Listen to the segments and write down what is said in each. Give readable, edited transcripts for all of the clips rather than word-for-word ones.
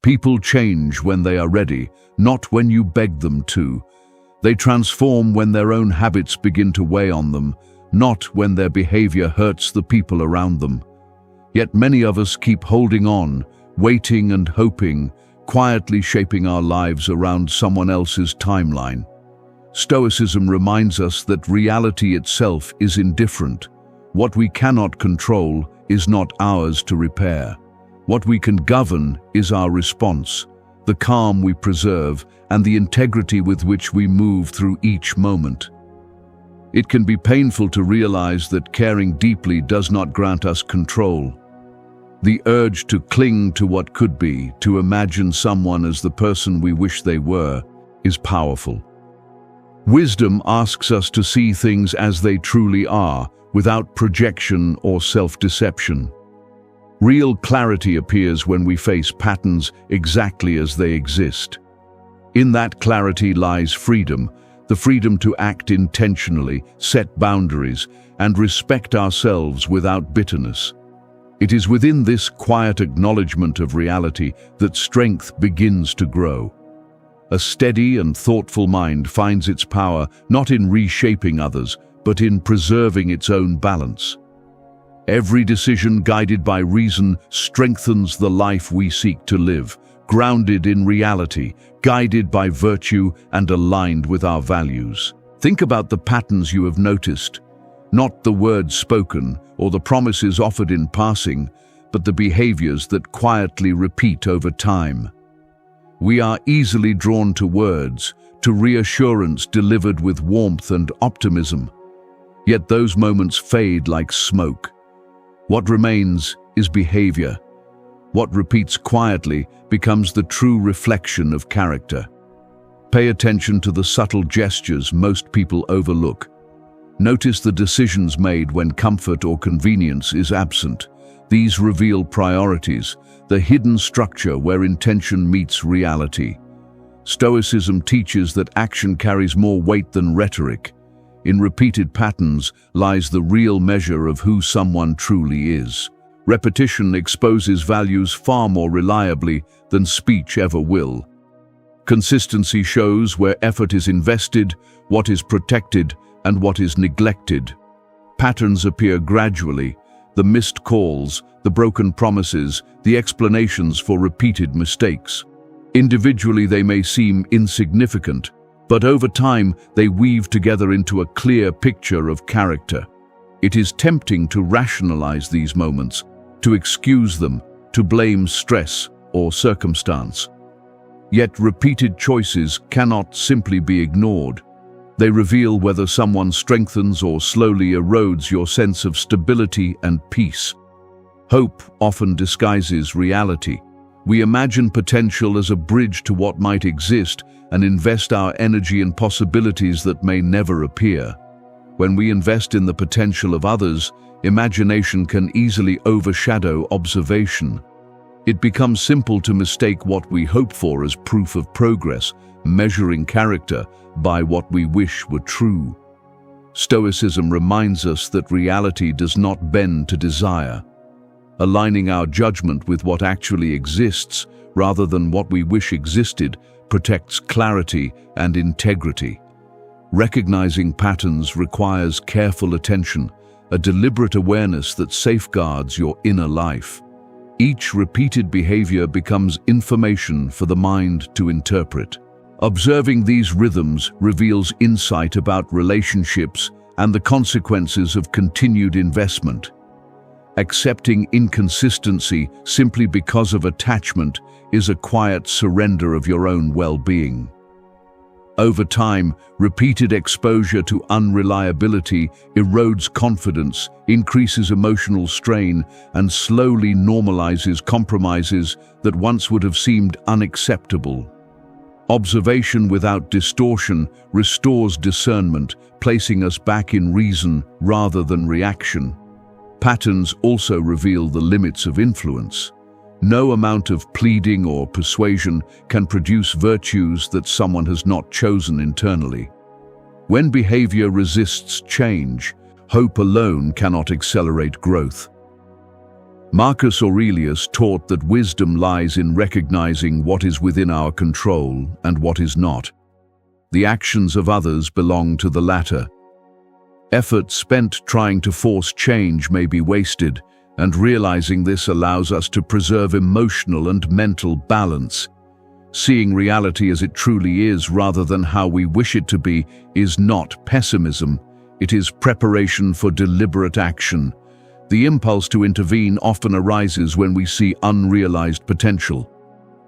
People change when they are ready, not when you beg them to. They transform when their own habits begin to weigh on them, not when their behavior hurts the people around them. Yet many of us keep holding on, waiting and hoping, quietly shaping our lives around someone else's timeline. Stoicism reminds us that reality itself is indifferent. What we cannot control is not ours to repair. What we can govern is our response, the calm we preserve, and the integrity with which we move through each moment. It can be painful to realize that caring deeply does not grant us control. The urge to cling to what could be, to imagine someone as the person we wish they were, is powerful. Wisdom asks us to see things as they truly are, without projection or self-deception. Real clarity appears when we face patterns exactly as they exist. In that clarity lies freedom, the freedom to act intentionally, set boundaries, and respect ourselves without bitterness. It is within this quiet acknowledgement of reality that strength begins to grow. A steady and thoughtful mind finds its power not in reshaping others, but in preserving its own balance. Every decision guided by reason strengthens the life we seek to live, grounded in reality, guided by virtue, and aligned with our values. Think about the patterns you have noticed, not the words spoken or the promises offered in passing, but the behaviors that quietly repeat over time. We are easily drawn to words, to reassurance delivered with warmth and optimism. Yet those moments fade like smoke. What remains is behavior. What repeats quietly becomes the true reflection of character. Pay attention to the subtle gestures most people overlook. Notice the decisions made when comfort or convenience is absent. These reveal priorities, the hidden structure where intention meets reality. Stoicism teaches that action carries more weight than rhetoric. In repeated patterns lies the real measure of who someone truly is. Repetition exposes values far more reliably than speech ever will. Consistency shows where effort is invested, what is protected, and what is neglected. Patterns appear gradually: the missed calls, the broken promises, the explanations for repeated mistakes. Individually they may seem insignificant, but over time they weave together into a clear picture of character. It is tempting to rationalize these moments, to excuse them, to blame stress or circumstance. Yet repeated choices cannot simply be ignored. They reveal whether someone strengthens or slowly erodes your sense of stability and peace. Hope often disguises reality. We imagine potential as a bridge to what might exist and invest our energy in possibilities that may never appear. When we invest in the potential of others, imagination can easily overshadow observation. It becomes simple to mistake what we hope for as proof of progress, measuring character by what we wish were true. Stoicism reminds us that reality does not bend to desire. Aligning our judgment with what actually exists, rather than what we wish existed, protects clarity and integrity. Recognizing patterns requires careful attention, a deliberate awareness that safeguards your inner life. Each repeated behavior becomes information for the mind to interpret. Observing these rhythms reveals insight about relationships and the consequences of continued investment. Accepting inconsistency simply because of attachment is a quiet surrender of your own well-being. Over time, repeated exposure to unreliability erodes confidence, increases emotional strain, and slowly normalizes compromises that once would have seemed unacceptable. Observation without distortion restores discernment, placing us back in reason rather than reaction. Patterns also reveal the limits of influence. No amount of pleading or persuasion can produce virtues that someone has not chosen internally. When behavior resists change, hope alone cannot accelerate growth. Marcus Aurelius taught that wisdom lies in recognizing what is within our control and what is not. The actions of others belong to the latter. Effort spent trying to force change may be wasted, and realizing this allows us to preserve emotional and mental balance. Seeing reality as it truly is rather than how we wish it to be is not pessimism. It is preparation for deliberate action. The impulse to intervene often arises when we see unrealized potential.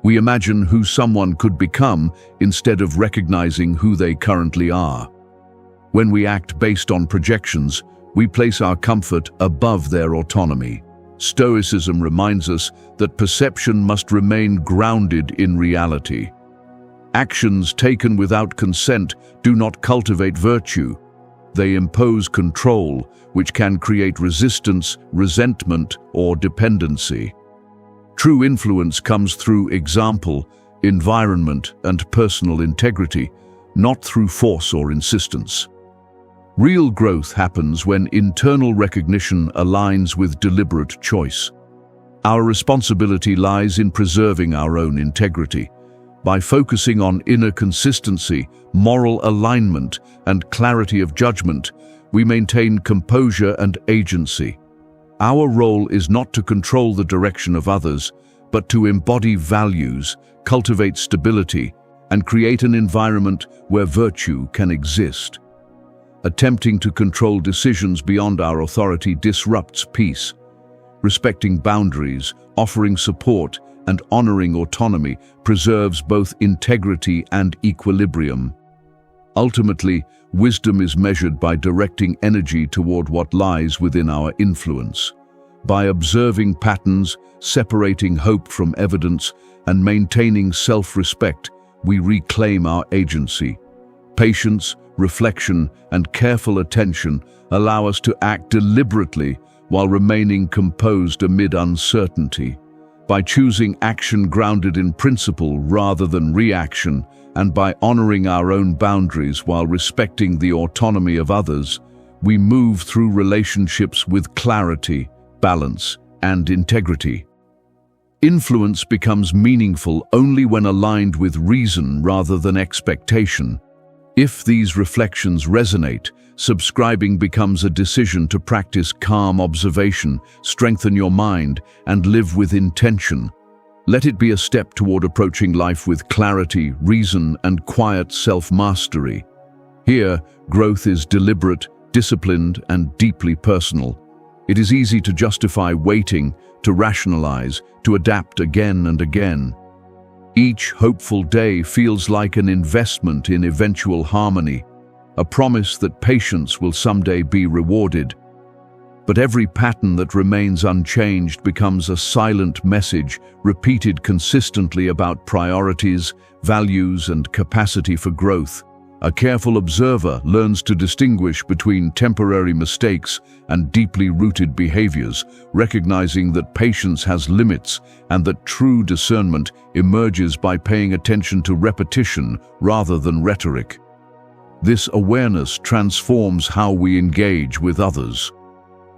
We imagine who someone could become instead of recognizing who they currently are. When we act based on projections, we place our comfort above their autonomy. Stoicism reminds us that perception must remain grounded in reality. Actions taken without consent do not cultivate virtue. They impose control, which can create resistance, resentment, or dependency. True influence comes through example, environment, and personal integrity, not through force or insistence. Real growth happens when internal recognition aligns with deliberate choice. Our responsibility lies in preserving our own integrity. By focusing on inner consistency, moral alignment, and clarity of judgment, we maintain composure and agency. Our role is not to control the direction of others, but to embody values, cultivate stability, and create an environment where virtue can exist. Attempting to control decisions beyond our authority disrupts peace. Respecting boundaries, offering support, and honoring autonomy preserves both integrity and equilibrium. Ultimately, wisdom is measured by directing energy toward what lies within our influence. By observing patterns, separating hope from evidence, and maintaining self-respect, we reclaim our agency. Patience, reflection, and careful attention allow us to act deliberately while remaining composed amid uncertainty. By choosing action grounded in principle rather than reaction, and by honoring our own boundaries while respecting the autonomy of others, we move through relationships with clarity, balance, and integrity. Influence becomes meaningful only when aligned with reason rather than expectation. If these reflections resonate, subscribing becomes a decision to practice calm observation, strengthen your mind, and live with intention. Let it be a step toward approaching life with clarity, reason, and quiet self-mastery. Here, growth is deliberate, disciplined, and deeply personal. It is easy to justify waiting, to rationalize, to adapt again and again. Each hopeful day feels like an investment in eventual harmony, a promise that patience will someday be rewarded. But every pattern that remains unchanged becomes a silent message repeated consistently about priorities, values, and capacity for growth. A careful observer learns to distinguish between temporary mistakes and deeply rooted behaviors, recognizing that patience has limits and that true discernment emerges by paying attention to repetition rather than rhetoric. This awareness transforms how we engage with others.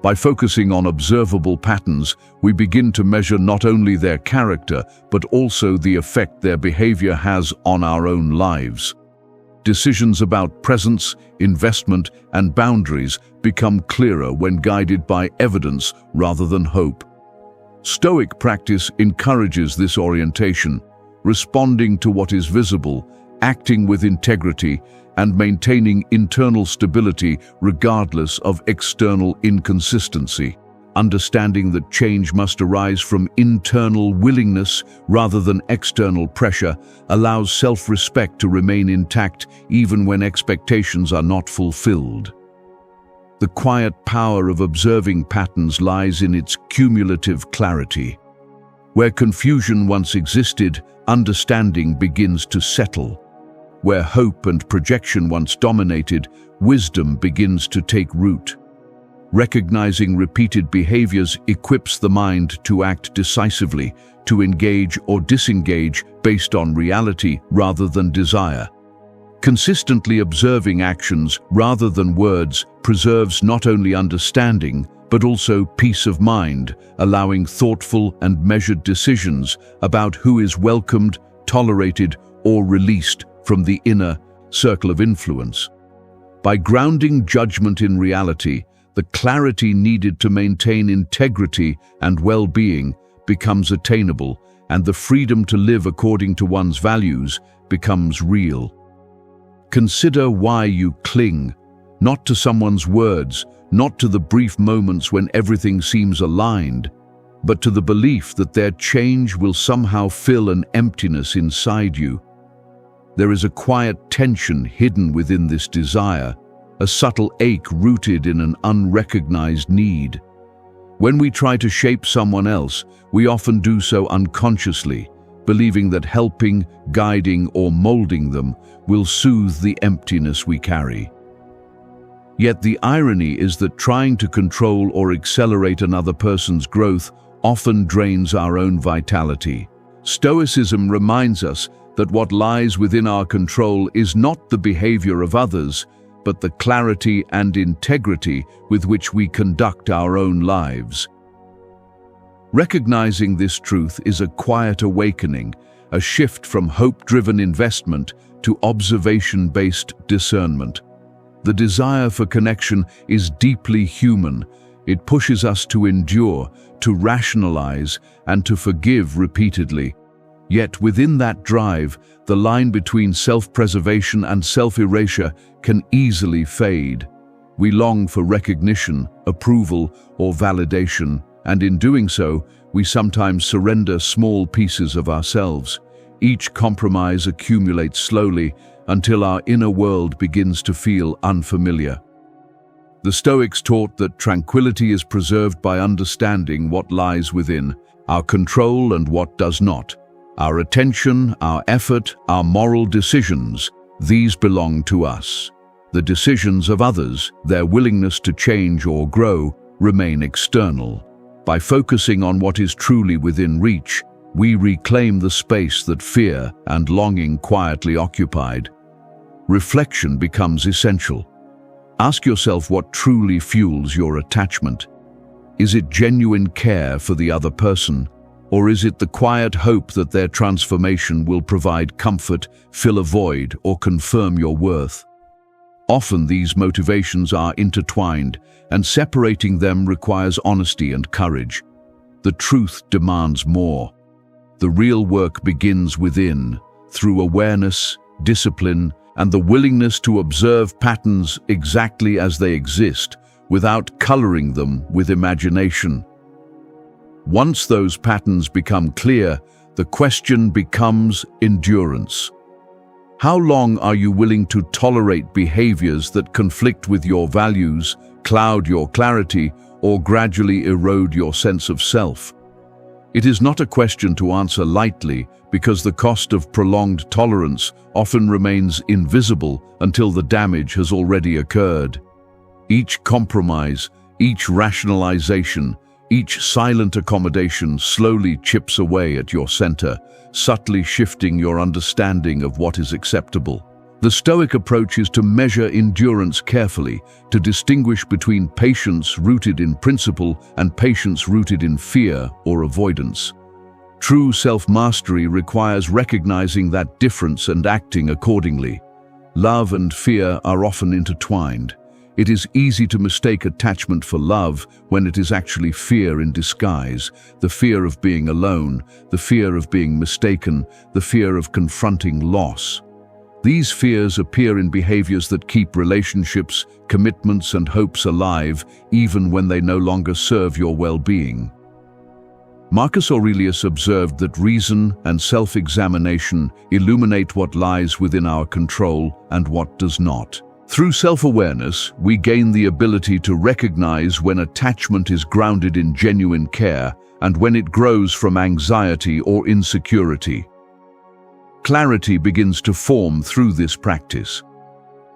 By focusing on observable patterns, we begin to measure not only their character, but also the effect their behavior has on our own lives. Decisions about presence, investment, and boundaries become clearer when guided by evidence rather than hope. Stoic practice encourages this orientation, responding to what is visible, acting with integrity, and maintaining internal stability regardless of external inconsistency. Understanding that change must arise from internal willingness rather than external pressure allows self-respect to remain intact even when expectations are not fulfilled. The quiet power of observing patterns lies in its cumulative clarity. Where confusion once existed, understanding begins to settle. Where hope and projection once dominated, wisdom begins to take root. Recognizing repeated behaviors equips the mind to act decisively, to engage or disengage based on reality rather than desire. Consistently observing actions rather than words preserves not only understanding, but also peace of mind, allowing thoughtful and measured decisions about who is welcomed, tolerated, or released from the inner circle of influence. By grounding judgment in reality, the clarity needed to maintain integrity and well-being becomes attainable, and the freedom to live according to one's values becomes real. Consider why you cling, not to someone's words, not to the brief moments when everything seems aligned, but to the belief that their change will somehow fill an emptiness inside you. There is a quiet tension hidden within this desire, a subtle ache rooted in an unrecognized need. When we try to shape someone else, we often do so unconsciously, believing that helping, guiding, or molding them will soothe the emptiness we carry. Yet the irony is that trying to control or accelerate another person's growth often drains our own vitality. Stoicism reminds us that what lies within our control is not the behavior of others, but the clarity and integrity with which we conduct our own lives. Recognizing this truth is a quiet awakening, a shift from hope-driven investment to observation-based discernment. The desire for connection is deeply human. It pushes us to endure, to rationalize, and to forgive repeatedly. Yet within that drive, the line between self-preservation and self-erasure can easily fade. We long for recognition, approval, or validation, and in doing so, we sometimes surrender small pieces of ourselves. Each compromise accumulates slowly until our inner world begins to feel unfamiliar. The Stoics taught that tranquility is preserved by understanding what lies within, our control and what does not. Our attention, our effort, our moral decisions, these belong to us. The decisions of others, their willingness to change or grow, remain external. By focusing on what is truly within reach, we reclaim the space that fear and longing quietly occupied. Reflection becomes essential. Ask yourself what truly fuels your attachment. Is it genuine care for the other person? Or is it the quiet hope that their transformation will provide comfort, fill a void, or confirm your worth? Often these motivations are intertwined, and separating them requires honesty and courage. The truth demands more. The real work begins within, through awareness, discipline, and the willingness to observe patterns exactly as they exist, without coloring them with imagination. Once those patterns become clear, the question becomes endurance. How long are you willing to tolerate behaviors that conflict with your values, cloud your clarity, or gradually erode your sense of self? It is not a question to answer lightly, because the cost of prolonged tolerance often remains invisible until the damage has already occurred. Each compromise, each rationalization, each silent accommodation slowly chips away at your center, subtly shifting your understanding of what is acceptable. The Stoic approach is to measure endurance carefully, to distinguish between patience rooted in principle and patience rooted in fear or avoidance. True self-mastery requires recognizing that difference and acting accordingly. Love and fear are often intertwined. It is easy to mistake attachment for love when it is actually fear in disguise, the fear of being alone, the fear of being mistaken, the fear of confronting loss. These fears appear in behaviors that keep relationships, commitments, and hopes alive, even when they no longer serve your well-being. Marcus Aurelius observed that reason and self-examination illuminate what lies within our control and what does not. Through self-awareness, we gain the ability to recognize when attachment is grounded in genuine care and when it grows from anxiety or insecurity. Clarity begins to form through this practice.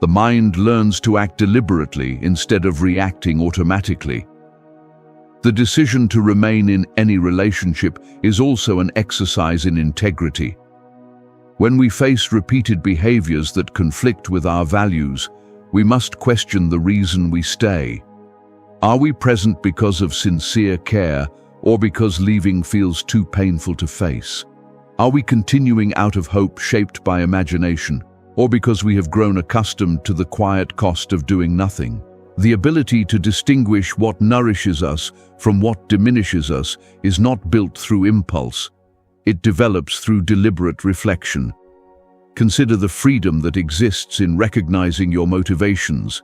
The mind learns to act deliberately instead of reacting automatically. The decision to remain in any relationship is also an exercise in integrity. When we face repeated behaviors that conflict with our values, we must question the reason we stay. Are we present because of sincere care or because leaving feels too painful to face? Are we continuing out of hope shaped by imagination, or because we have grown accustomed to the quiet cost of doing nothing? The ability to distinguish what nourishes us from what diminishes us is not built through impulse. It develops through deliberate reflection. Consider the freedom that exists in recognizing your motivations.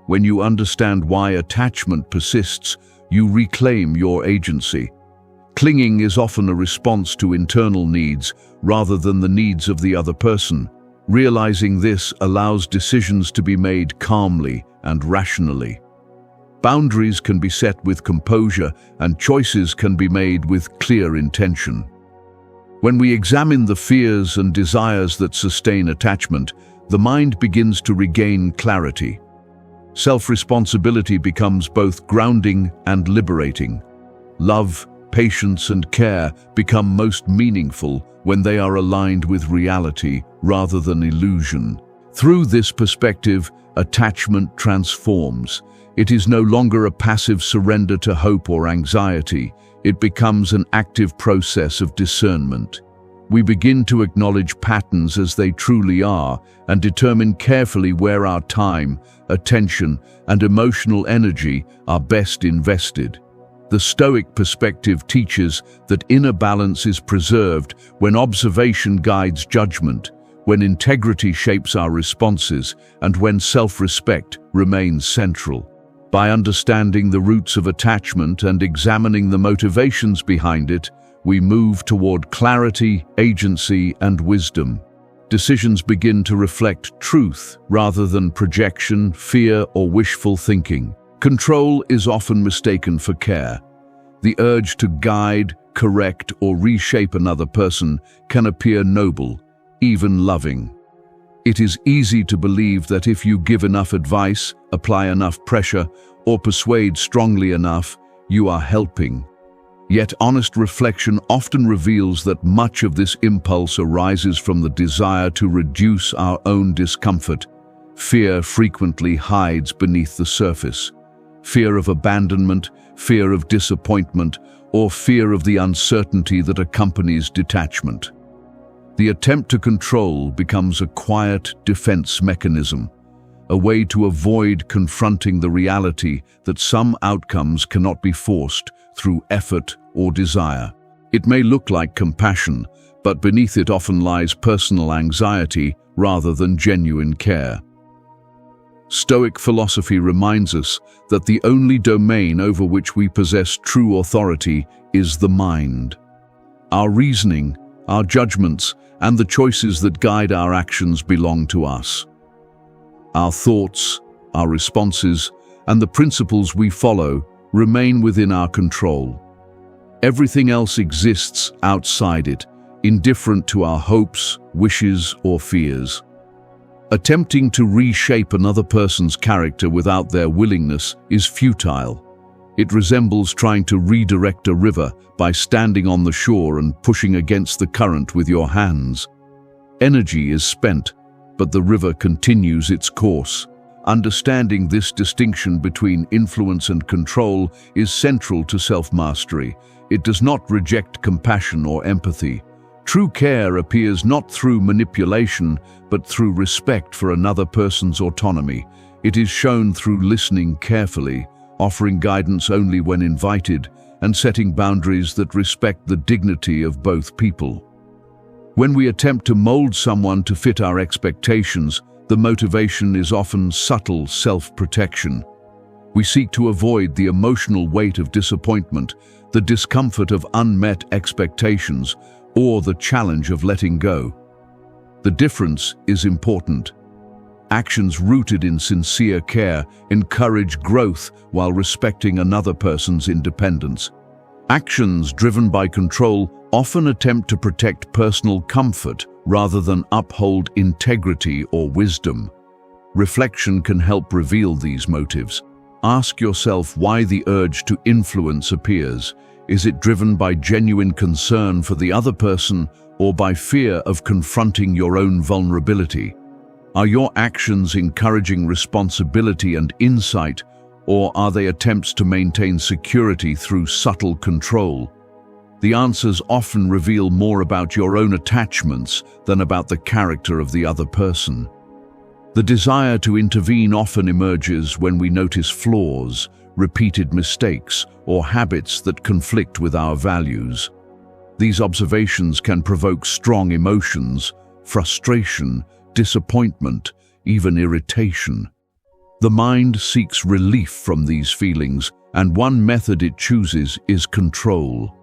When you understand why attachment persists, you reclaim your agency. Clinging is often a response to internal needs rather than the needs of the other person. Realizing this allows decisions to be made calmly and rationally. Boundaries can be set with composure, and choices can be made with clear intention. When we examine the fears and desires that sustain attachment, the mind begins to regain clarity. Self-responsibility becomes both grounding and liberating. Love, patience, and care become most meaningful when they are aligned with reality rather than illusion. Through this perspective, attachment transforms. It is no longer a passive surrender to hope or anxiety. It becomes an active process of discernment. We begin to acknowledge patterns as they truly are and determine carefully where our time, attention, and emotional energy are best invested. The Stoic perspective teaches that inner balance is preserved when observation guides judgment, when integrity shapes our responses, and when self-respect remains central. By understanding the roots of attachment and examining the motivations behind it, we move toward clarity, agency, and wisdom. Decisions begin to reflect truth rather than projection, fear, or wishful thinking. Control is often mistaken for care. The urge to guide, correct, or reshape another person can appear noble, even loving. It is easy to believe that if you give enough advice, apply enough pressure, or persuade strongly enough, you are helping. Yet honest reflection often reveals that much of this impulse arises from the desire to reduce our own discomfort. Fear frequently hides beneath the surface. Fear of abandonment, fear of disappointment, or fear of the uncertainty that accompanies detachment. The attempt to control becomes a quiet defense mechanism, a way to avoid confronting the reality that some outcomes cannot be forced through effort or desire. It may look like compassion, but beneath it often lies personal anxiety rather than genuine care. Stoic philosophy reminds us that the only domain over which we possess true authority is the mind. Our reasoning, our judgments, and the choices that guide our actions belong to us. Our thoughts, our responses, and the principles we follow remain within our control. Everything else exists outside it, indifferent to our hopes, wishes, or fears. Attempting to reshape another person's character without their willingness is futile. It resembles trying to redirect a river by standing on the shore and pushing against the current with your hands. Energy is spent, but the river continues its course. Understanding this distinction between influence and control is central to self-mastery. It does not reject compassion or empathy. True care appears not through manipulation, but through respect for another person's autonomy. It is shown through listening carefully, offering guidance only when invited, and setting boundaries that respect the dignity of both people. When we attempt to mold someone to fit our expectations, the motivation is often subtle self-protection. We seek to avoid the emotional weight of disappointment, the discomfort of unmet expectations, or the challenge of letting go. The difference is important. Actions rooted in sincere care encourage growth while respecting another person's independence. Actions driven by control often attempt to protect personal comfort rather than uphold integrity or wisdom. Reflection can help reveal these motives. Ask yourself why the urge to influence appears. Is it driven by genuine concern for the other person or by fear of confronting your own vulnerability? Are your actions encouraging responsibility and insight, or are they attempts to maintain security through subtle control? The answers often reveal more about your own attachments than about the character of the other person. The desire to intervene often emerges when we notice flaws, repeated mistakes, or habits that conflict with our values. These observations can provoke strong emotions, frustration, disappointment, even irritation. The mind seeks relief from these feelings, and one method it chooses is control.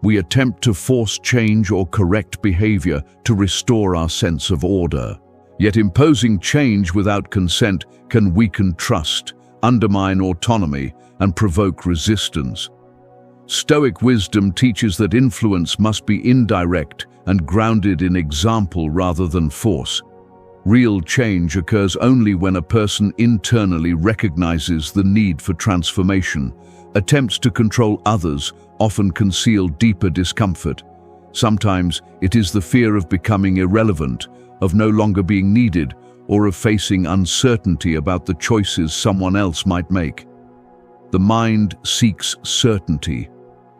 We attempt to force change or correct behavior to restore our sense of order. Yet imposing change without consent can weaken trust, undermine autonomy, and provoke resistance. Stoic wisdom teaches that influence must be indirect and grounded in example rather than force. Real change occurs only when a person internally recognizes the need for transformation. Attempts to control others often conceal deeper discomfort. Sometimes it is the fear of becoming irrelevant, of no longer being needed, or of facing uncertainty about the choices someone else might make. The mind seeks certainty.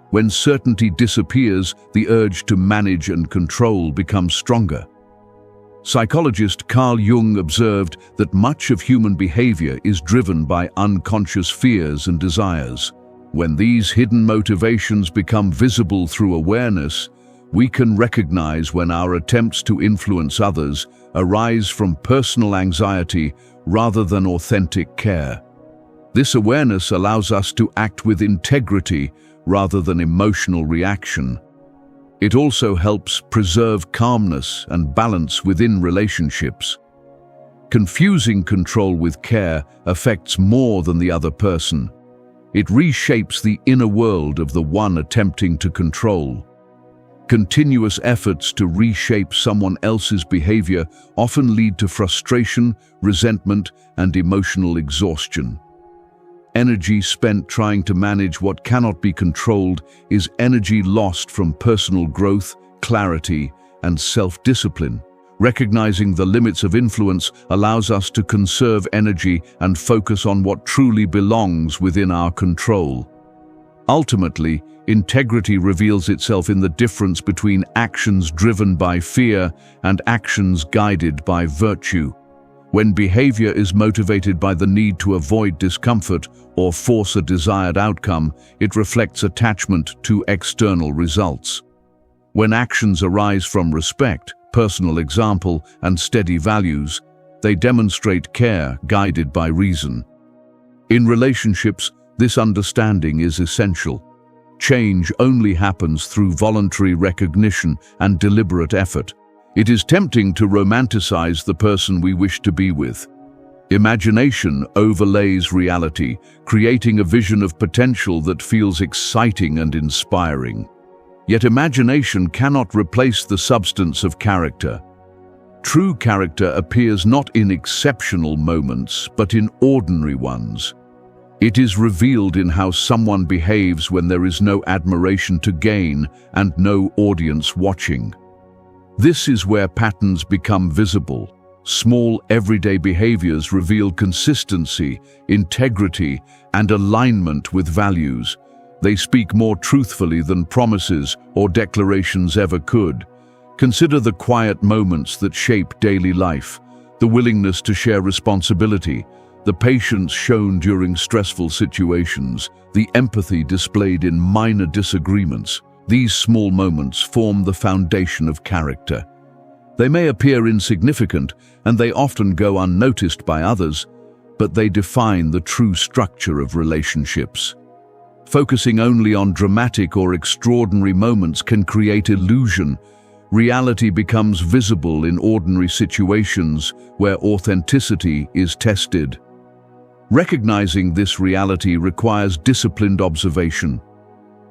When certainty disappears, the urge to manage and control becomes stronger. Psychologist Carl Jung observed that much of human behavior is driven by unconscious fears and desires. When these hidden motivations become visible through awareness, we can recognize when our attempts to influence others arise from personal anxiety rather than authentic care. This awareness allows us to act with integrity rather than emotional reaction. It also helps preserve calmness and balance within relationships. Confusing control with care affects more than the other person. It reshapes the inner world of the one attempting to control. Continuous efforts to reshape someone else's behavior often lead to frustration, resentment, and emotional exhaustion. Energy spent trying to manage what cannot be controlled is energy lost from personal growth, clarity, and self-discipline. Recognizing the limits of influence allows us to conserve energy and focus on what truly belongs within our control. Ultimately, integrity reveals itself in the difference between actions driven by fear and actions guided by virtue. When behavior is motivated by the need to avoid discomfort or force a desired outcome, it reflects attachment to external results. When actions arise from respect, personal example, and steady values, they demonstrate care guided by reason. In relationships, this understanding is essential. Change only happens through voluntary recognition and deliberate effort. It is tempting to romanticize the person we wish to be with. Imagination overlays reality, creating a vision of potential that feels exciting and inspiring. Yet imagination cannot replace the substance of character. True character appears not in exceptional moments, but in ordinary ones. It is revealed in how someone behaves when there is no admiration to gain and no audience watching. This is where patterns become visible. Small, everyday behaviors reveal consistency, integrity, and alignment with values. They speak more truthfully than promises or declarations ever could. Consider the quiet moments that shape daily life, the willingness to share responsibility, the patience shown during stressful situations, the empathy displayed in minor disagreements. These small moments form the foundation of character. They may appear insignificant, and they often go unnoticed by others, but they define the true structure of relationships. Focusing only on dramatic or extraordinary moments can create illusion. Reality becomes visible in ordinary situations where authenticity is tested. Recognizing this reality requires disciplined observation.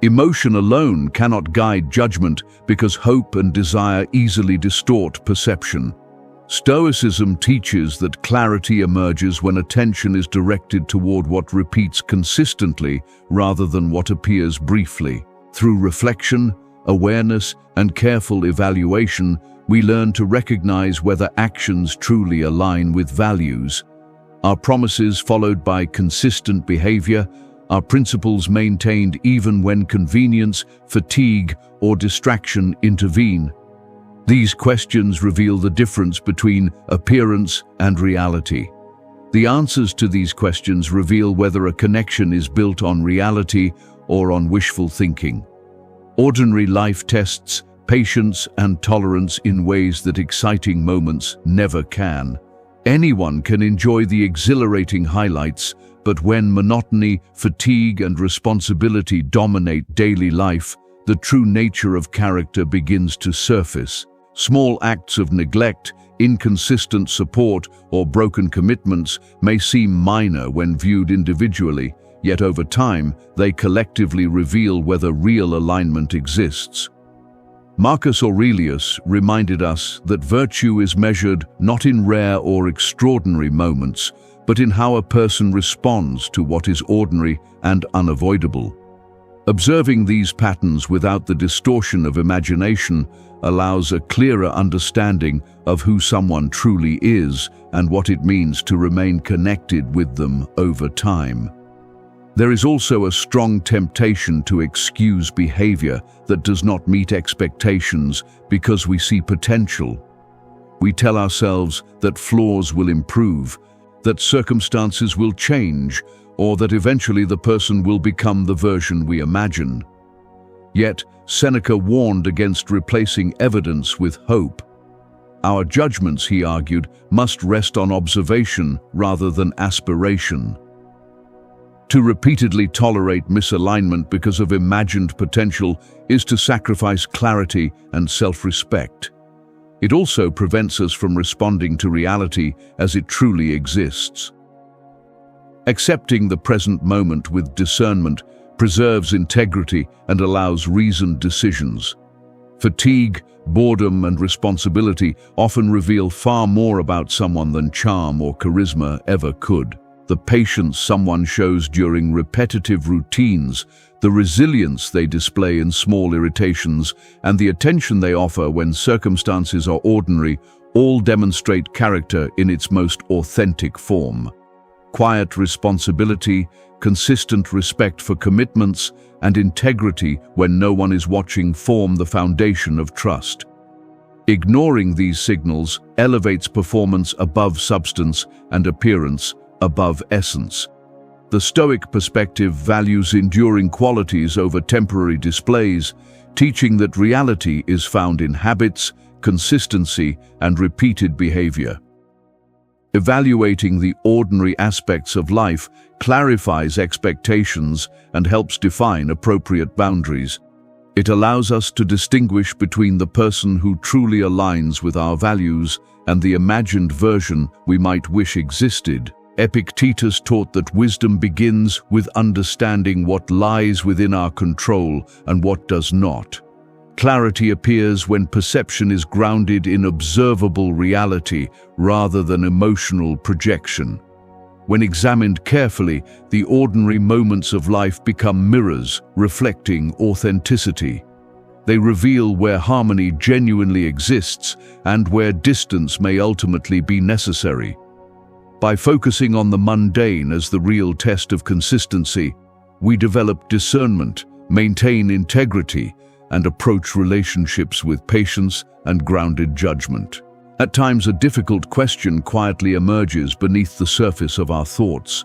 Emotion alone cannot guide judgment because hope and desire easily distort perception. Stoicism teaches that clarity emerges when attention is directed toward what repeats consistently rather than what appears briefly. Through reflection, awareness, and careful evaluation, we learn to recognize whether actions truly align with values. our promises followed by consistent behavior, our principles maintained even when convenience, fatigue, or distraction intervene. These questions reveal the difference between appearance and reality. The answers to these questions reveal whether a connection is built on reality or on wishful thinking. Ordinary life tests patience and tolerance in ways that exciting moments never can. Anyone can enjoy the exhilarating highlights, but when monotony, fatigue, and responsibility dominate daily life, the true nature of character begins to surface. Small acts of neglect, inconsistent support, or broken commitments may seem minor when viewed individually, yet over time, they collectively reveal whether real alignment exists. Marcus Aurelius reminded us that virtue is measured not in rare or extraordinary moments, but in how a person responds to what is ordinary and unavoidable. Observing these patterns without the distortion of imagination allows a clearer understanding of who someone truly is and what it means to remain connected with them over time. There is also a strong temptation to excuse behavior that does not meet expectations because we see potential. We tell ourselves that flaws will improve, that circumstances will change, or that eventually the person will become the version we imagine. Yet, Seneca warned against replacing evidence with hope. Our judgments, he argued, must rest on observation rather than aspiration. To repeatedly tolerate misalignment because of imagined potential is to sacrifice clarity and self-respect. It also prevents us from responding to reality as it truly exists. Accepting the present moment with discernment preserves integrity and allows reasoned decisions. Fatigue, boredom, and responsibility often reveal far more about someone than charm or charisma ever could. The patience someone shows during repetitive routines, the resilience they display in small irritations, and the attention they offer when circumstances are ordinary all demonstrate character in its most authentic form. Quiet responsibility, consistent respect for commitments, and integrity when no one is watching form the foundation of trust. Ignoring these signals elevates performance above substance and appearance above essence. The Stoic perspective values enduring qualities over temporary displays, teaching that reality is found in habits, consistency, and repeated behavior. Evaluating the ordinary aspects of life clarifies expectations and helps define appropriate boundaries. It allows us to distinguish between the person who truly aligns with our values and the imagined version we might wish existed. Epictetus taught that wisdom begins with understanding what lies within our control and what does not. Clarity appears when perception is grounded in observable reality rather than emotional projection. When examined carefully, the ordinary moments of life become mirrors, reflecting authenticity. They reveal where harmony genuinely exists and where distance may ultimately be necessary. By focusing on the mundane as the real test of consistency, we develop discernment, maintain integrity, and approach relationships with patience and grounded judgment. At times, a difficult question quietly emerges beneath the surface of our thoughts.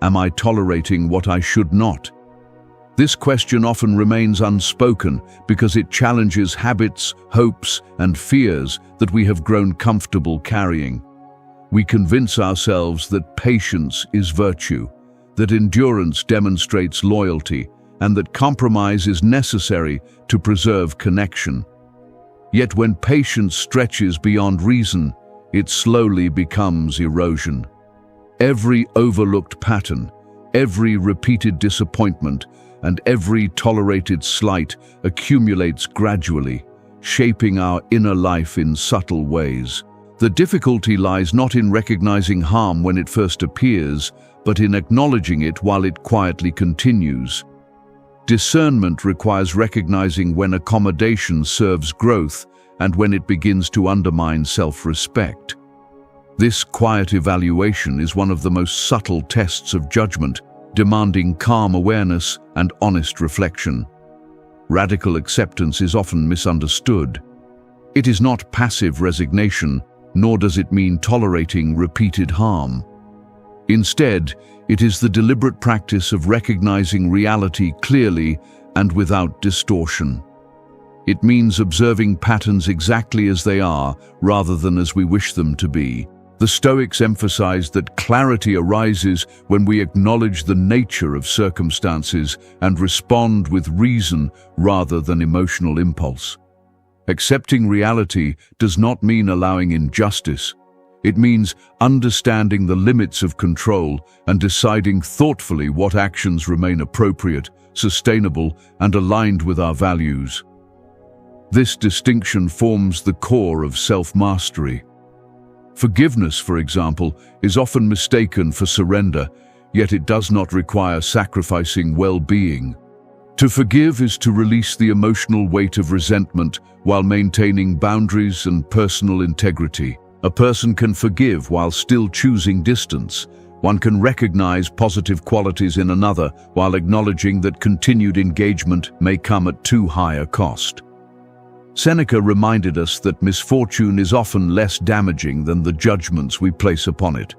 Am I tolerating what I should not? This question often remains unspoken because it challenges habits, hopes, and fears that we have grown comfortable carrying. We convince ourselves that patience is virtue, that endurance demonstrates loyalty, and that compromise is necessary to preserve connection. Yet when patience stretches beyond reason, it slowly becomes erosion. Every overlooked pattern, every repeated disappointment, and every tolerated slight accumulates gradually, shaping our inner life in subtle ways. The difficulty lies not in recognizing harm when it first appears, but in acknowledging it while it quietly continues. Discernment requires recognizing when accommodation serves growth and when it begins to undermine self-respect. This quiet evaluation is one of the most subtle tests of judgment, demanding calm awareness and honest reflection. Radical acceptance is often misunderstood. It is not passive resignation, nor does it mean tolerating repeated harm. Instead, it is the deliberate practice of recognizing reality clearly and without distortion. It means observing patterns exactly as they are, rather than as we wish them to be. The Stoics emphasized that clarity arises when we acknowledge the nature of circumstances and respond with reason rather than emotional impulse. Accepting reality does not mean allowing injustice. It means understanding the limits of control and deciding thoughtfully what actions remain appropriate, sustainable, and aligned with our values. This distinction forms the core of self-mastery. Forgiveness, for example, is often mistaken for surrender, yet it does not require sacrificing well-being. To forgive is to release the emotional weight of resentment while maintaining boundaries and personal integrity. A person can forgive while still choosing distance. One can recognize positive qualities in another while acknowledging that continued engagement may come at too high a cost. Seneca reminded us that misfortune is often less damaging than the judgments we place upon it.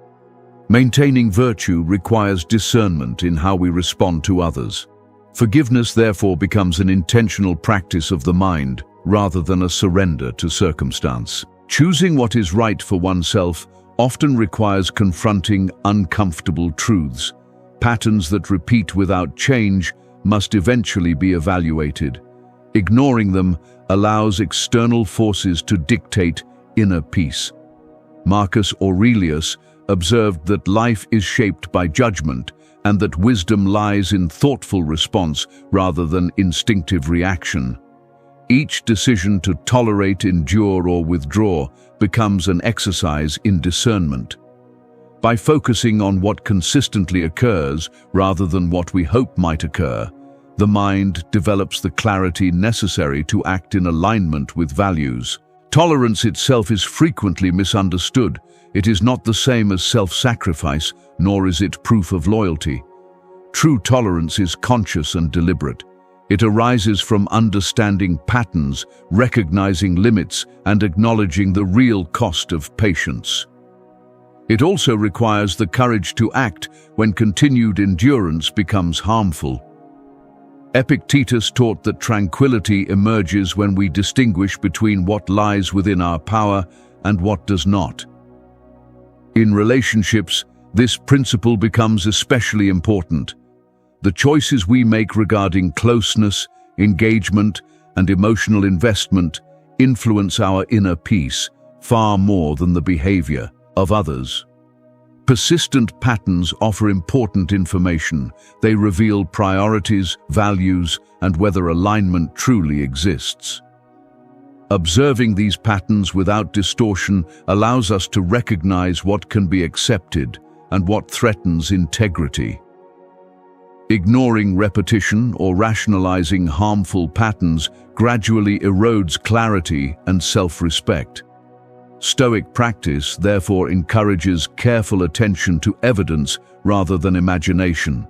Maintaining virtue requires discernment in how we respond to others. Forgiveness therefore becomes an intentional practice of the mind, rather than a surrender to circumstance. Choosing what is right for oneself often requires confronting uncomfortable truths. Patterns that repeat without change must eventually be evaluated. Ignoring them allows external forces to dictate inner peace. Marcus Aurelius observed that life is shaped by judgment and that wisdom lies in thoughtful response rather than instinctive reaction. Each decision to tolerate, endure, or withdraw becomes an exercise in discernment. By focusing on what consistently occurs rather than what we hope might occur, the mind develops the clarity necessary to act in alignment with values. Tolerance itself is frequently misunderstood. It is not the same as self-sacrifice, nor is it proof of loyalty. True tolerance is conscious and deliberate. It arises from understanding patterns, recognizing limits, and acknowledging the real cost of patience. It also requires the courage to act when continued endurance becomes harmful. Epictetus taught that tranquility emerges when we distinguish between what lies within our power and what does not. In relationships, this principle becomes especially important. The choices we make regarding closeness, engagement, and emotional investment influence our inner peace far more than the behavior of others. Persistent patterns offer important information. They reveal priorities, values, and whether alignment truly exists. Observing these patterns without distortion allows us to recognize what can be accepted and what threatens integrity. Ignoring repetition or rationalizing harmful patterns gradually erodes clarity and self-respect. Stoic practice therefore encourages careful attention to evidence rather than imagination.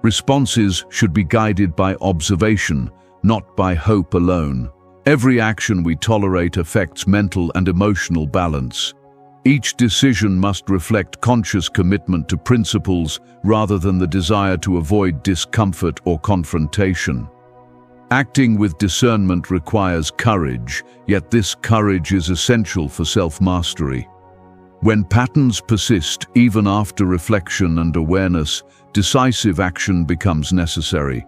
Responses should be guided by observation, not by hope alone. Every action we tolerate affects mental and emotional balance. Each decision must reflect conscious commitment to principles rather than the desire to avoid discomfort or confrontation. Acting with discernment requires courage, yet this courage is essential for self-mastery. When patterns persist, even after reflection and awareness, decisive action becomes necessary.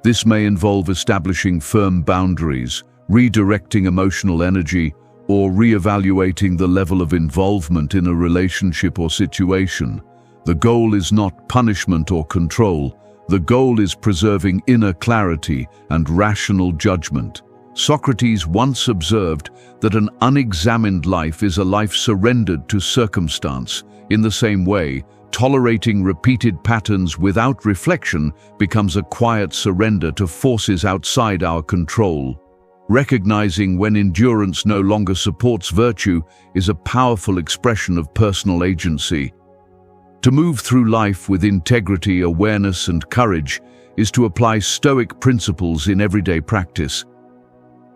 This may involve establishing firm boundaries, redirecting emotional energy, or re-evaluating the level of involvement in a relationship or situation. The goal is not punishment or control. The goal is preserving inner clarity and rational judgment. Socrates once observed that an unexamined life is a life surrendered to circumstance. In the same way, tolerating repeated patterns without reflection becomes a quiet surrender to forces outside our control. Recognizing when endurance no longer supports virtue is a powerful expression of personal agency. To move through life with integrity, awareness, and courage is to apply Stoic principles in everyday practice.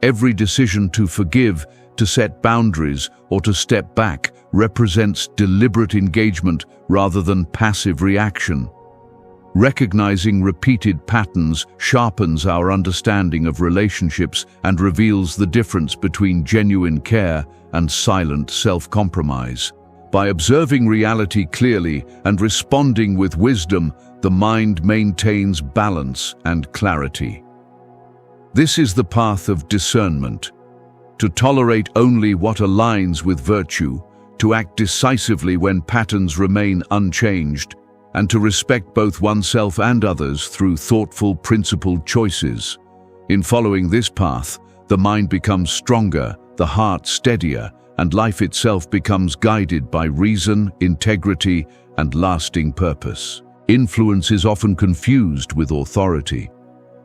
Every decision to forgive, to set boundaries, or to step back represents deliberate engagement rather than passive reaction. Recognizing repeated patterns sharpens our understanding of relationships and reveals the difference between genuine care and silent self-compromise. By observing reality clearly and responding with wisdom, the mind maintains balance and clarity. This is the path of discernment. To tolerate only what aligns with virtue, to act decisively when patterns remain unchanged, and to respect both oneself and others through thoughtful, principled choices. In following this path, the mind becomes stronger, the heart steadier, and life itself becomes guided by reason, integrity, and lasting purpose. Influence is often confused with authority.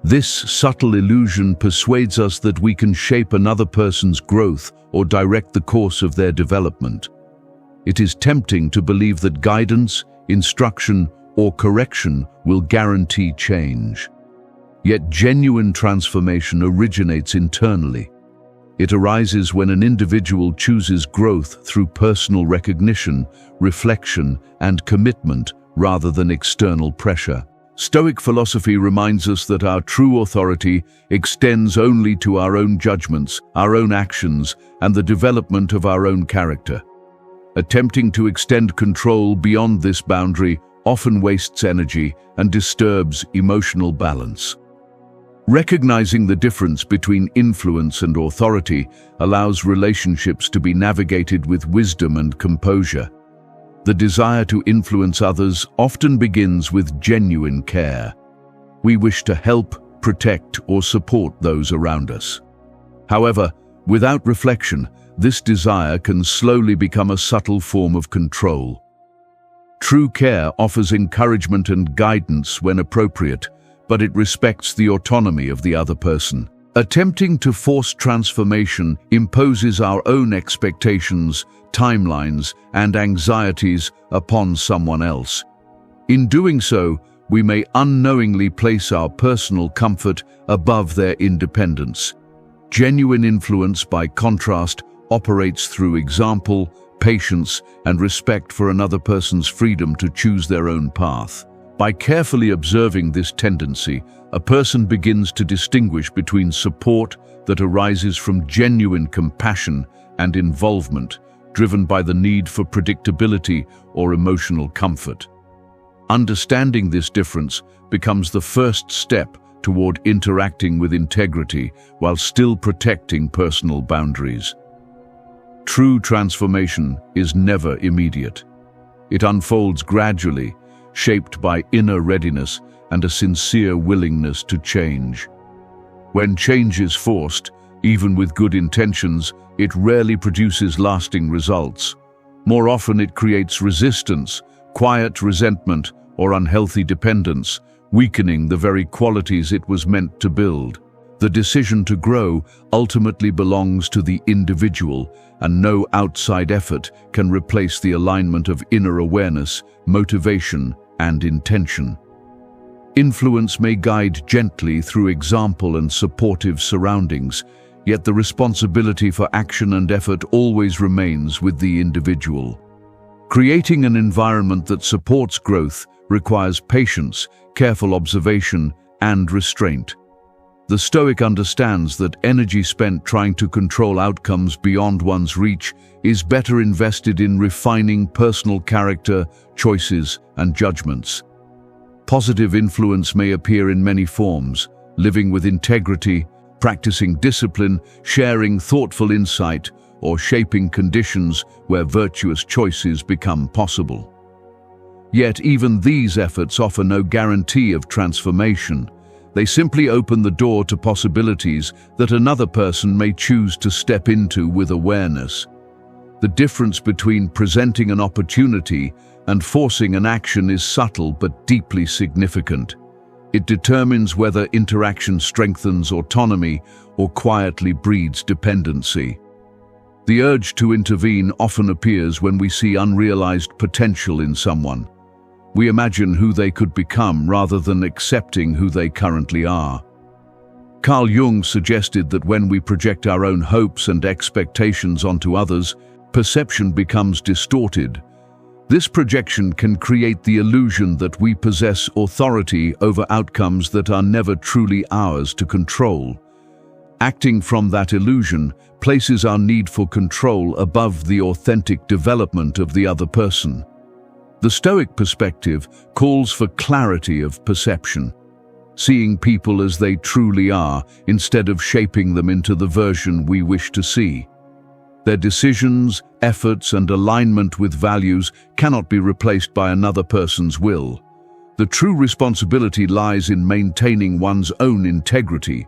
This subtle illusion persuades us that we can shape another person's growth or direct the course of their development. It is tempting to believe that guidance, instruction, or correction will guarantee change. Yet genuine transformation originates internally. It arises when an individual chooses growth through personal recognition, reflection, and commitment rather than external pressure. Stoic philosophy reminds us that our true authority extends only to our own judgments, our own actions, and the development of our own character. Attempting to extend control beyond this boundary often wastes energy and disturbs emotional balance. Recognizing the difference between influence and authority allows relationships to be navigated with wisdom and composure. The desire to influence others often begins with genuine care. We wish to help, protect, or support those around us. However, without reflection, this desire can slowly become a subtle form of control. True care offers encouragement and guidance when appropriate, but it respects the autonomy of the other person. Attempting to force transformation imposes our own expectations, timelines, and anxieties upon someone else. In doing so, we may unknowingly place our personal comfort above their independence. Genuine influence, by contrast, operates through example, patience, and respect for another person's freedom to choose their own path. By carefully observing this tendency, a person begins to distinguish between support that arises from genuine compassion and involvement, driven by the need for predictability or emotional comfort. Understanding this difference becomes the first step toward interacting with integrity while still protecting personal boundaries. True transformation is never immediate. It unfolds gradually, shaped by inner readiness and a sincere willingness to change. When change is forced, even with good intentions, it rarely produces lasting results. More often it creates resistance, quiet resentment, or unhealthy dependence, weakening the very qualities it was meant to build. The decision to grow ultimately belongs to the individual, and no outside effort can replace the alignment of inner awareness, motivation, and intention. Influence may guide gently through example and supportive surroundings, yet the responsibility for action and effort always remains with the individual. Creating an environment that supports growth requires patience, careful observation, and restraint. The Stoic understands that energy spent trying to control outcomes beyond one's reach is better invested in refining personal character, choices, and judgments. Positive influence may appear in many forms: living with integrity, practicing discipline, sharing thoughtful insight, or shaping conditions where virtuous choices become possible. Yet even these efforts offer no guarantee of transformation. They simply open the door to possibilities that another person may choose to step into with awareness. The difference between presenting an opportunity and forcing an action is subtle but deeply significant. It determines whether interaction strengthens autonomy or quietly breeds dependency. The urge to intervene often appears when we see unrealized potential in someone. We imagine who they could become rather than accepting who they currently are. Carl Jung suggested that when we project our own hopes and expectations onto others, perception becomes distorted. This projection can create the illusion that we possess authority over outcomes that are never truly ours to control. Acting from that illusion places our need for control above the authentic development of the other person. The Stoic perspective calls for clarity of perception, seeing people as they truly are instead of shaping them into the version we wish to see. Their decisions, efforts, and alignment with values cannot be replaced by another person's will. The true responsibility lies in maintaining one's own integrity.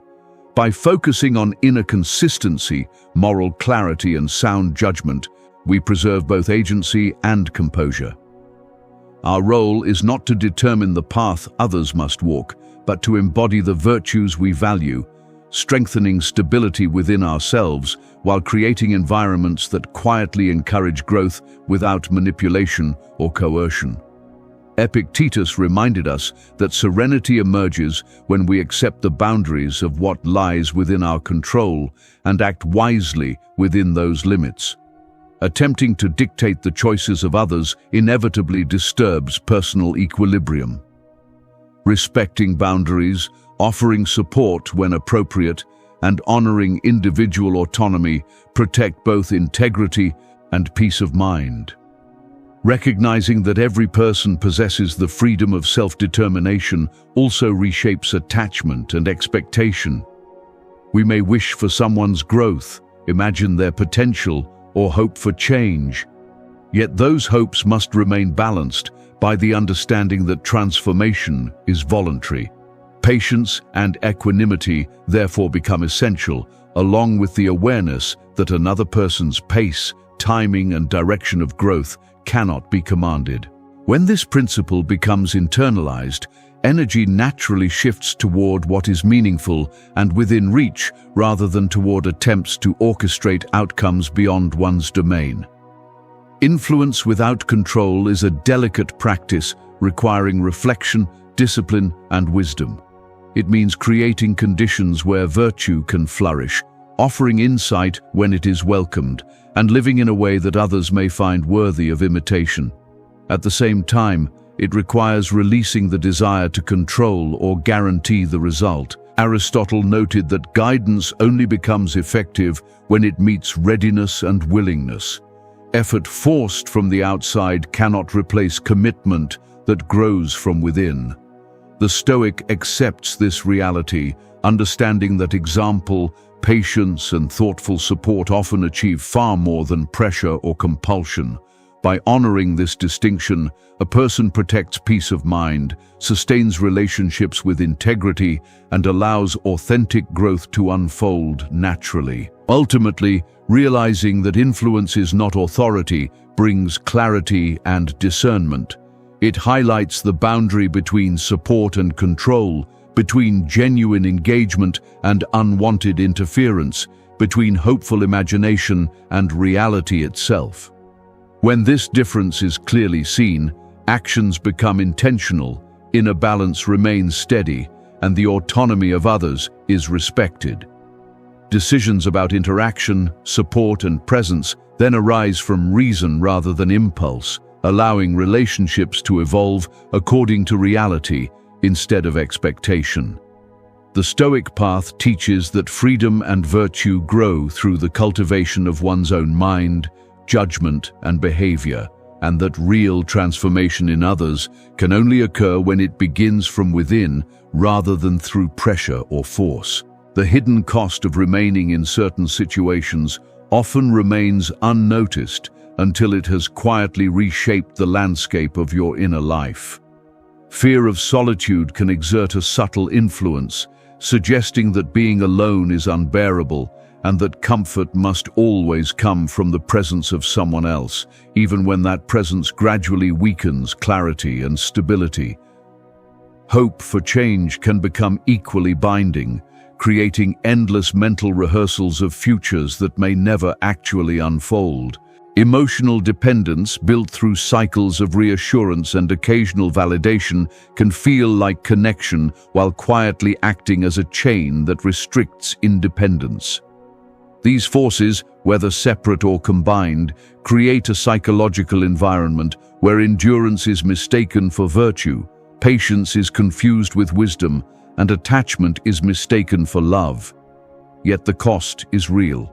By focusing on inner consistency, moral clarity, and sound judgment, we preserve both agency and composure. Our role is not to determine the path others must walk, but to embody the virtues we value, strengthening stability within ourselves while creating environments that quietly encourage growth without manipulation or coercion. Epictetus reminded us that serenity emerges when we accept the boundaries of what lies within our control and act wisely within those limits. Attempting to dictate the choices of others inevitably disturbs personal equilibrium. Respecting boundaries, offering support when appropriate, and honoring individual autonomy protect both integrity and peace of mind. Recognizing that every person possesses the freedom of self-determination also reshapes attachment and expectation. We may wish for someone's growth, imagine their potential, or hope for change. Yet those hopes must remain balanced by the understanding that transformation is voluntary. Patience and equanimity therefore become essential, along with the awareness that another person's pace, timing, and direction of growth cannot be commanded. When this principle becomes internalized, energy naturally shifts toward what is meaningful and within reach rather than toward attempts to orchestrate outcomes beyond one's domain. Influence without control is a delicate practice requiring reflection, discipline, and wisdom. It means creating conditions where virtue can flourish, offering insight when it is welcomed, and living in a way that others may find worthy of imitation. At the same time, it requires releasing the desire to control or guarantee the result. Aristotle noted that guidance only becomes effective when it meets readiness and willingness. Effort forced from the outside cannot replace commitment that grows from within. The Stoic accepts this reality, understanding that example, patience, and thoughtful support often achieve far more than pressure or compulsion. By honoring this distinction, a person protects peace of mind, sustains relationships with integrity, and allows authentic growth to unfold naturally. Ultimately, realizing that influence is not authority brings clarity and discernment. It highlights the boundary between support and control, between genuine engagement and unwanted interference, between hopeful imagination and reality itself. When this difference is clearly seen, actions become intentional, inner balance remains steady, and the autonomy of others is respected. Decisions about interaction, support, and presence then arise from reason rather than impulse, allowing relationships to evolve according to reality instead of expectation. The Stoic path teaches that freedom and virtue grow through the cultivation of one's own mind, judgment, and behavior, and that real transformation in others can only occur when it begins from within rather than through pressure or force. The hidden cost of remaining in certain situations often remains unnoticed until it has quietly reshaped the landscape of your inner life. Fear of solitude can exert a subtle influence, suggesting that being alone is unbearable and that comfort must always come from the presence of someone else, even when that presence gradually weakens clarity and stability. Hope for change can become equally binding, creating endless mental rehearsals of futures that may never actually unfold. Emotional dependence, built through cycles of reassurance and occasional validation, can feel like connection while quietly acting as a chain that restricts independence. These forces, whether separate or combined, create a psychological environment where endurance is mistaken for virtue, patience is confused with wisdom, and attachment is mistaken for love. Yet the cost is real.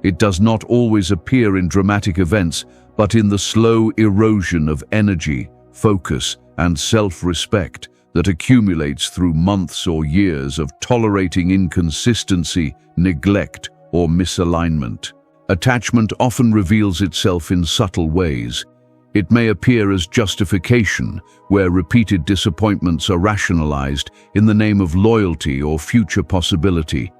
It does not always appear in dramatic events, but in the slow erosion of energy, focus, and self-respect that accumulates through months or years of tolerating inconsistency, neglect, or misalignment. Attachment often reveals itself in subtle ways. It may appear as justification, where repeated disappointments are rationalized in the name of loyalty or future possibility.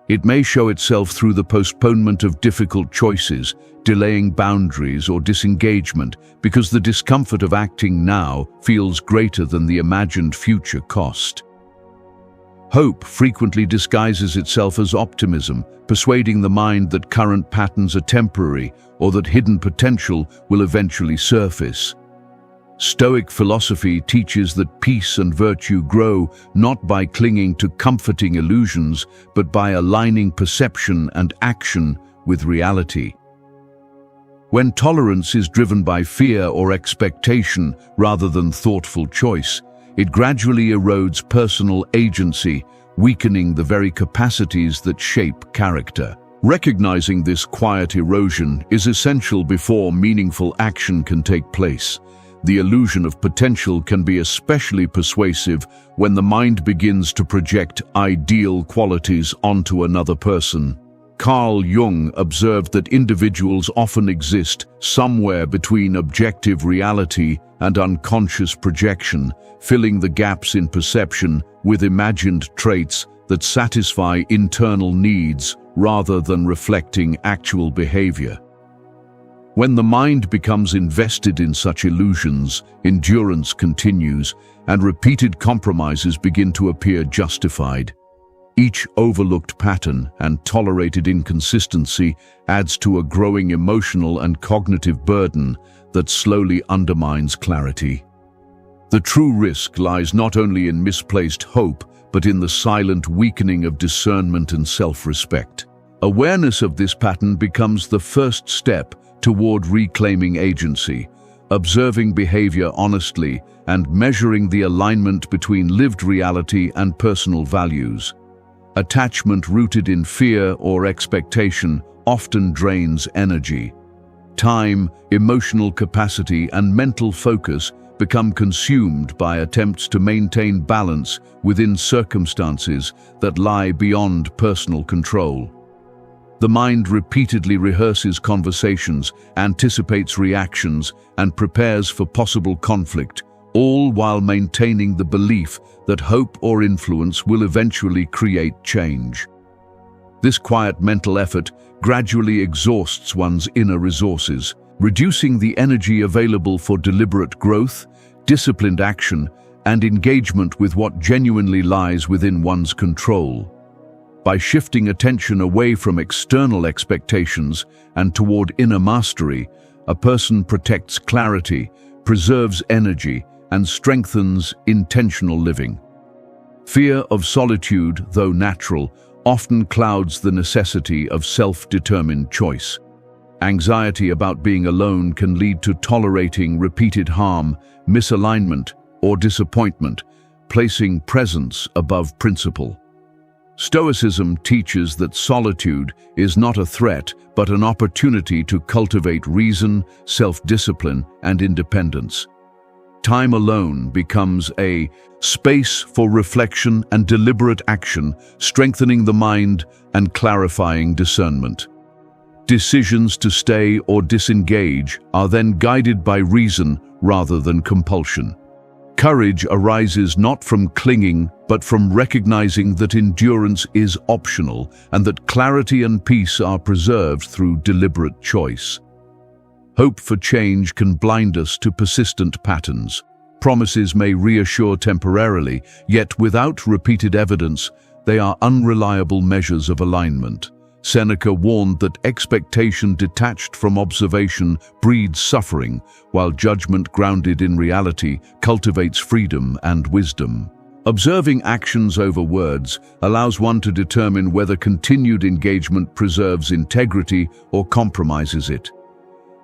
It may show itself through the postponement of difficult choices, delaying boundaries or disengagement, because the discomfort of acting now feels greater than the imagined future cost. Hope frequently disguises itself as optimism, persuading the mind that current patterns are temporary or that hidden potential will eventually surface. Stoic philosophy teaches that peace and virtue grow not by clinging to comforting illusions, but by aligning perception and action with reality. When tolerance is driven by fear or expectation rather than thoughtful choice, it gradually erodes personal agency, weakening the very capacities that shape character. Recognizing this quiet erosion is essential before meaningful action can take place. The illusion of potential can be especially persuasive when the mind begins to project ideal qualities onto another person. Carl Jung observed that individuals often exist somewhere between objective reality and unconscious projection, filling the gaps in perception with imagined traits that satisfy internal needs rather than reflecting actual behavior. When the mind becomes invested in such illusions, endurance continues, and repeated compromises begin to appear justified. Each overlooked pattern and tolerated inconsistency adds to a growing emotional and cognitive burden that slowly undermines clarity. The true risk lies not only in misplaced hope, but in the silent weakening of discernment and self-respect. Awareness of this pattern becomes the first step toward reclaiming agency, observing behavior honestly, and measuring the alignment between lived reality and personal values. Attachment rooted in fear or expectation often drains energy. Time, emotional capacity, and mental focus become consumed by attempts to maintain balance within circumstances that lie beyond personal control. The mind repeatedly rehearses conversations, anticipates reactions, and prepares for possible conflict, all while maintaining the belief that hope or influence will eventually create change. This quiet mental effort gradually exhausts one's inner resources, reducing the energy available for deliberate growth, disciplined action, and engagement with what genuinely lies within one's control. By shifting attention away from external expectations and toward inner mastery, a person protects clarity, preserves energy, and strengthens intentional living. Fear of solitude, though natural, often clouds the necessity of self-determined choice. Anxiety about being alone can lead to tolerating repeated harm, misalignment, or disappointment, placing presence above principle. Stoicism teaches that solitude is not a threat, but an opportunity to cultivate reason, self-discipline, and independence. Time alone becomes a space for reflection and deliberate action, strengthening the mind and clarifying discernment. Decisions to stay or disengage are then guided by reason rather than compulsion. Courage arises not from clinging, but from recognizing that endurance is optional and that clarity and peace are preserved through deliberate choice. Hope for change can blind us to persistent patterns. Promises may reassure temporarily, yet without repeated evidence, they are unreliable measures of alignment. Seneca warned that expectation detached from observation breeds suffering, while judgment grounded in reality cultivates freedom and wisdom. Observing actions over words allows one to determine whether continued engagement preserves integrity or compromises it.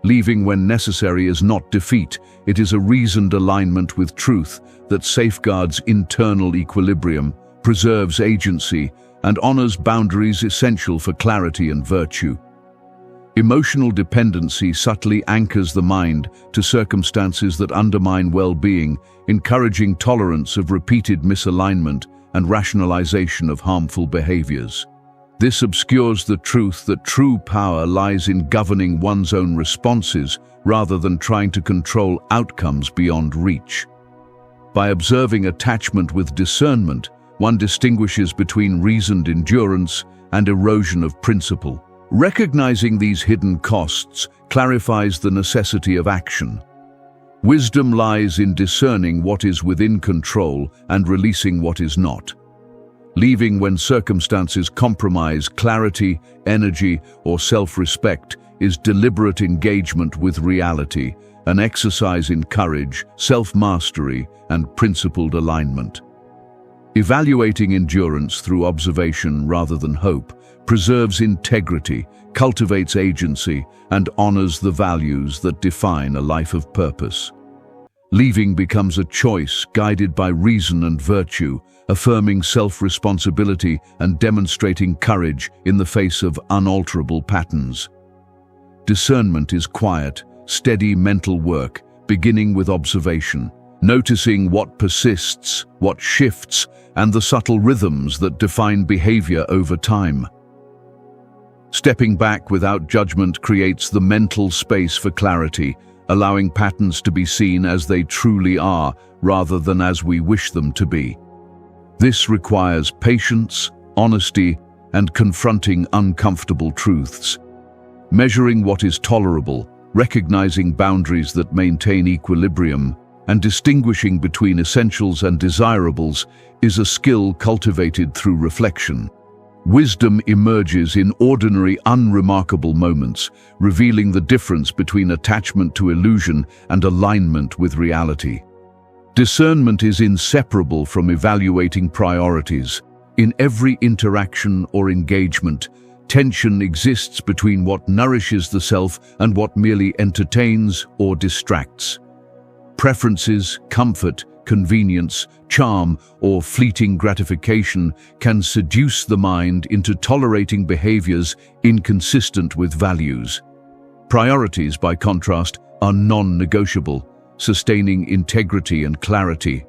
Leaving when necessary is not defeat, it is a reasoned alignment with truth that safeguards internal equilibrium, preserves agency, and honors boundaries essential for clarity and virtue. Emotional dependency subtly anchors the mind to circumstances that undermine well-being, encouraging tolerance of repeated misalignment and rationalization of harmful behaviors. This obscures the truth that true power lies in governing one's own responses rather than trying to control outcomes beyond reach. By observing attachment with discernment, one distinguishes between reasoned endurance and erosion of principle. Recognizing these hidden costs clarifies the necessity of action. Wisdom lies in discerning what is within control and releasing what is not. Leaving when circumstances compromise clarity, energy, or self-respect is deliberate engagement with reality, an exercise in courage, self-mastery, and principled alignment. Evaluating endurance through observation rather than hope preserves integrity, cultivates agency, and honors the values that define a life of purpose. Leaving becomes a choice guided by reason and virtue, affirming self-responsibility and demonstrating courage in the face of unalterable patterns. Discernment is quiet, steady mental work, beginning with observation, noticing what persists, what shifts, and the subtle rhythms that define behavior over time. Stepping back without judgment creates the mental space for clarity, allowing patterns to be seen as they truly are rather than as we wish them to be. This requires patience, honesty, and confronting uncomfortable truths. Measuring what is tolerable, recognizing boundaries that maintain equilibrium, and distinguishing between essentials and desirables is a skill cultivated through reflection. Wisdom emerges in ordinary, unremarkable moments, revealing the difference between attachment to illusion and alignment with reality. Discernment is inseparable from evaluating priorities. In every interaction or engagement, tension exists between what nourishes the self and what merely entertains or distracts. Preferences, comfort, convenience, charm, or fleeting gratification can seduce the mind into tolerating behaviors inconsistent with values. Priorities, by contrast, are non-negotiable, sustaining integrity and clarity.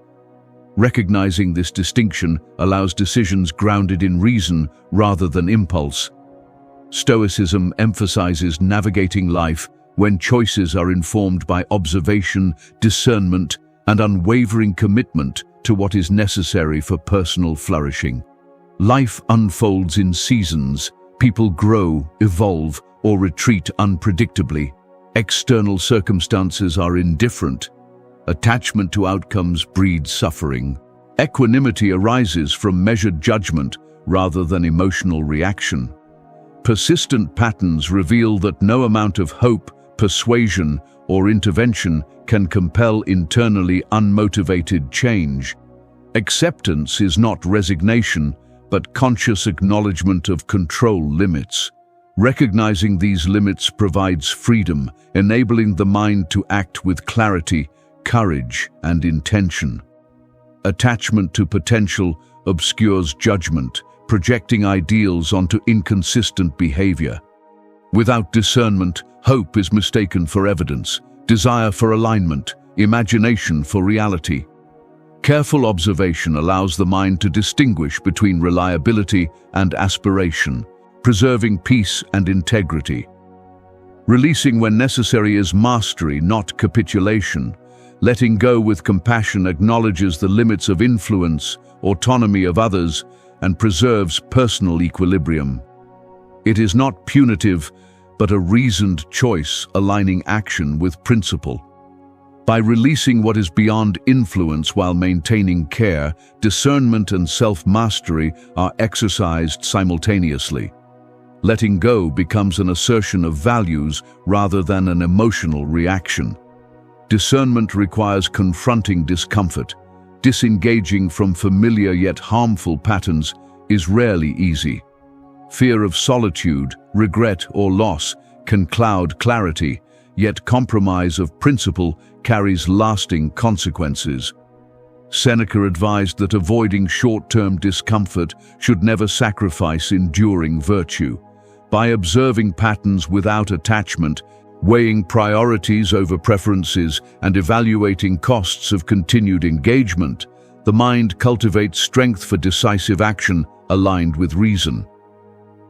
Recognizing this distinction allows decisions grounded in reason rather than impulse. Stoicism emphasizes navigating life when choices are informed by observation, discernment, and unwavering commitment to what is necessary for personal flourishing. Life unfolds in seasons. People grow, evolve, or retreat unpredictably. External circumstances are indifferent. Attachment to outcomes breeds suffering. Equanimity arises from measured judgment rather than emotional reaction. Persistent patterns reveal that no amount of hope, persuasion, or intervention can compel internally unmotivated change. Acceptance is not resignation, but conscious acknowledgement of control limits. Recognizing these limits provides freedom, enabling the mind to act with clarity, courage, and intention. Attachment to potential obscures judgment, projecting ideals onto inconsistent behavior. Without discernment, hope is mistaken for evidence, desire for alignment, imagination for reality. Careful observation allows the mind to distinguish between reliability and aspiration, preserving peace and integrity. Releasing when necessary is mastery, not capitulation. Letting go with compassion acknowledges the limits of influence, autonomy of others, and preserves personal equilibrium. It is not punitive, but a reasoned choice aligning action with principle. By releasing what is beyond influence while maintaining care, discernment and self-mastery are exercised simultaneously. Letting go becomes an assertion of values rather than an emotional reaction. Discernment requires confronting discomfort. Disengaging from familiar yet harmful patterns is rarely easy. Fear of solitude, regret, or loss can cloud clarity, yet compromise of principle carries lasting consequences. Seneca advised that avoiding short-term discomfort should never sacrifice enduring virtue. By observing patterns without attachment, weighing priorities over preferences, and evaluating costs of continued engagement, the mind cultivates strength for decisive action aligned with reason.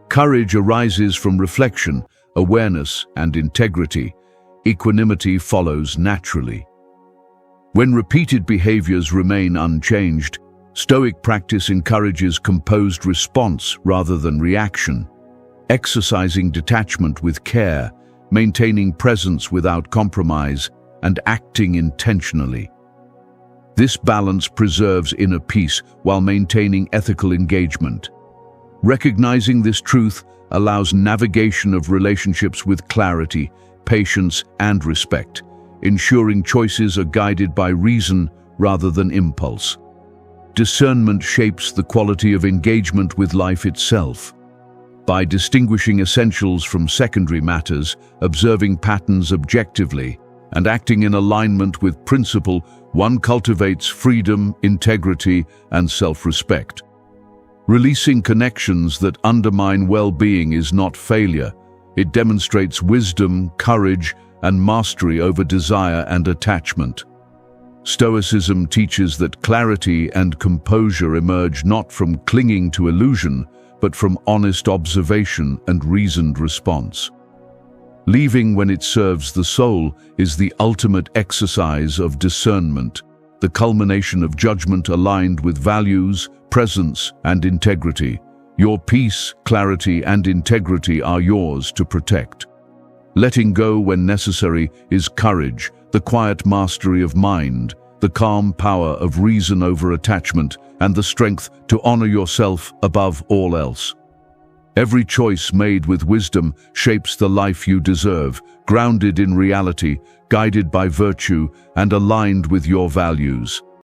Courage arises from reflection, awareness, and integrity. Equanimity follows naturally. When repeated behaviors remain unchanged, Stoic practice encourages composed response rather than reaction. Exercising detachment with care, maintaining presence without compromise, and acting intentionally. This balance preserves inner peace while maintaining ethical engagement. Recognizing this truth allows navigation of relationships with clarity, patience, and respect, ensuring choices are guided by reason rather than impulse. Discernment shapes the quality of engagement with life itself. By distinguishing essentials from secondary matters, observing patterns objectively, and acting in alignment with principle, one cultivates freedom, integrity, and self-respect. Releasing connections that undermine well-being is not failure. It demonstrates wisdom, courage, and mastery over desire and attachment. Stoicism teaches that clarity and composure emerge not from clinging to illusion, but from honest observation and reasoned response. Leaving when it serves the soul is the ultimate exercise of discernment, the culmination of judgment aligned with values, presence, and integrity. Your peace, clarity, and integrity are yours to protect. Letting go when necessary is courage, the quiet mastery of mind, the calm power of reason over attachment, and the strength to honor yourself above all else. Every choice made with wisdom shapes the life you deserve, grounded in reality, guided by virtue, and aligned with your values.